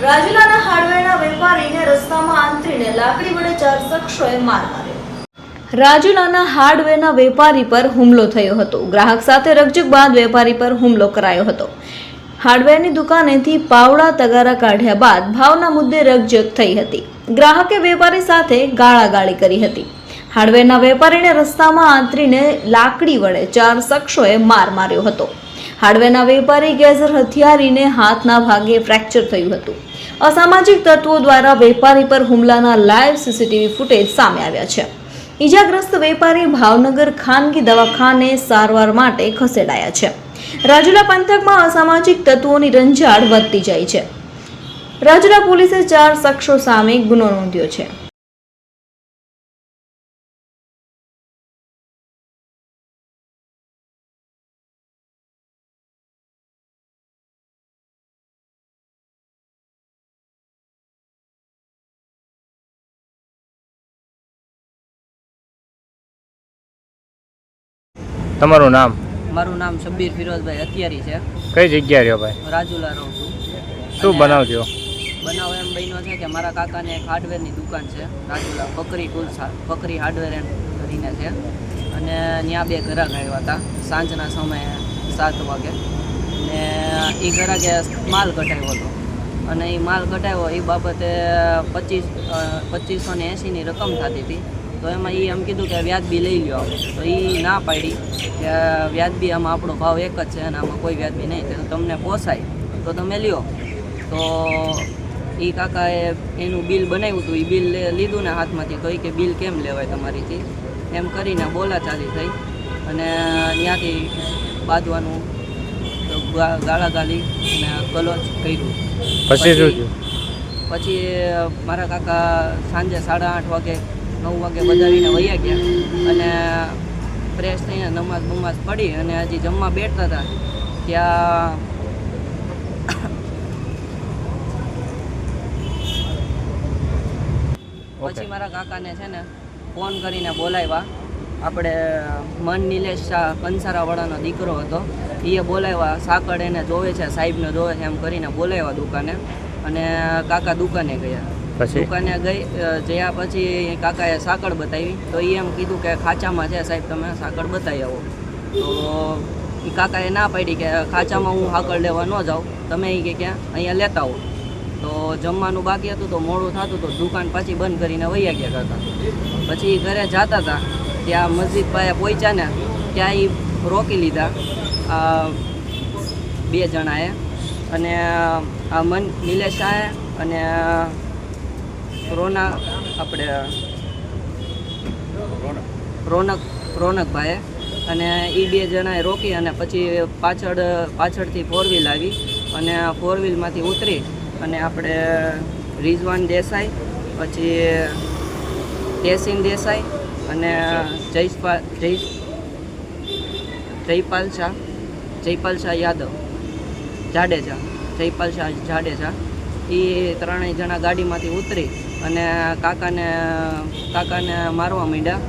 રાજુલાના હાર્ડવેરના વેપારીને રસ્તામાં આંતરીને લાકડી વડે 4 શખ્સોએ માર માર્યો। રાજુલાના હાર્ડવેરના વેપારી પર હુમલો થયો હતો। ગ્રાહક સાથે રકઝક બાદ વેપારી પર હુમલો કરાયો હતો। હાર્ડવેરની દુકાનેથી પાવડા તગારા કાઢ્યા બાદ ભાવના મુદ્દે રકઝક થઈ હતી। ગ્રાહકે વેપારી સાથે ગાળાગાળી કરી હતી। હાર્ડવેરના વેપારીને રસ્તામાં આંતરીને લાકડી વડે 4 શખ્સોએ માર માર્યો હતો। હાર્ડવેરના વેપારી ગેઝર હથિયારીને હાથના ભાગે ફ્રેક્ચર થયું હતું। અસામાજિક તત્વો દ્વારા વેપારી પર હુમલાના લાઈવ સીસીટીવી ફૂટેજ સામે આવ્યા છે। ઈજાગ્રસ્ત વેપારી ભાવનગર ખાનગી દવાખાને સારવાર માટે ખસેડાયા છે। રાજુલા પંથકમાં અસામાજિક તત્વોની રંજાડ વધતી જાય છે। રાજુલા પોલીસે 4 શખ્સો સામે ગુનો નોંધ્યો છે। તમારું નામ? મારું નામ શબ્બીર ફિરોઝભાઈ હથિયારી છે। કઈ જગ્યા રહ્યો ભાઈ? રાજુલા રહું છું। શું બનાવ થયો? બનાવ એમ બન્યો છે કે મારા કાકાને એક હાર્ડવેરની દુકાન છે રાજુલા, ફકરી ટૂલ્સ, ફકરી હાર્ડવેર એમ કરીને છે। અને ત્યાં 2 ગ્રાહક આવ્યા હતા સાંજના સમયે 7 વાગે, ને એ ગ્રાહકે માલ કઢાવ્યો હતો। અને એ માલ કઢાવ્યો એ બાબતે 2580ની રકમ થતી હતી। તો એમાં એ એમ કીધું કે વ્યાજબી લઈ લ્યો, તો એ ના પાડી કે વ્યાજબી આમાં આપણો ભાવ એક જ છે અને આમાં કોઈ વ્યાજબી નહીં, તો તમને પોસાય તો તમે લ્યો। તો એ કાકાએ એનું બિલ બનાવ્યું હતું, એ બિલ લીધું ને હાથમાંથી, તો એ કે બિલ કેમ લેવાય તમારીથી એમ કરીને બોલાચાલી થઈ અને ત્યાંથી બાંધવાનું ગાળાગાળી અને કલોચ કર્યું। પછી મારા કાકા સાંજે 8:30 વાગે 9 વાગે બજાવીને વયા ગયા અને ફ્રેશ થઈને નમાઝ બમાઝ પડી અને હજી જમવા બેઠતા હતા ત્યાં પછી મારા કાકાને છે ને ફોન કરીને બોલાવ્યા। આપણે મન નિલેશ શાહ કંસારાવાળાનો દીકરો હતો, એ બોલાવ્યા, સાકળ એને જોવે છે, સાહેબને જોવે છે એમ કરીને બોલાવ્યા દુકાને। અને કાકા દુકાને ગયા। દુકાને જયા પછી કાકાએ સાકળ બતાવી, તો એ એમ કીધું કે ખાંચામાં છે સાહેબ, તમે સાકળ બતાવી આવો। તો એ કાકાએ ના પાડી કે ખાંચામાં હું સાકળ લેવા ન જાઉં, તમે એ કે ક્યાં અહીંયા લેતા આવો। તો જમવાનું બાકી હતું તો મોડું થતું તો દુકાન પાછી બંધ કરીને વયા ગયા કાકા। પછી ઘરે જતા હતા ત્યાં મસ્જિદ પાસે પહોંચ્યા ને ત્યાં એ રોકી લીધા 2 જણાએ, અને આ મન નિલેશ શાહે અને રોનકભાઈ, અને એ 2 જણાએ રોકી અને પછી પાછળથી 4 વ્હીલ આવી અને 4 વ્હીલમાંથી ઉતરી અને આપણે રિઝવાન દેસાઈ, પછી તેસીન દેસાઈ અને જયપાલ શાહ યાદવ જાડેજા, જયપાલ શાહ જાડેજા, એ 3 જણા ગાડીમાંથી ઉતરી અને કાકાને મારવા માંડ્યા।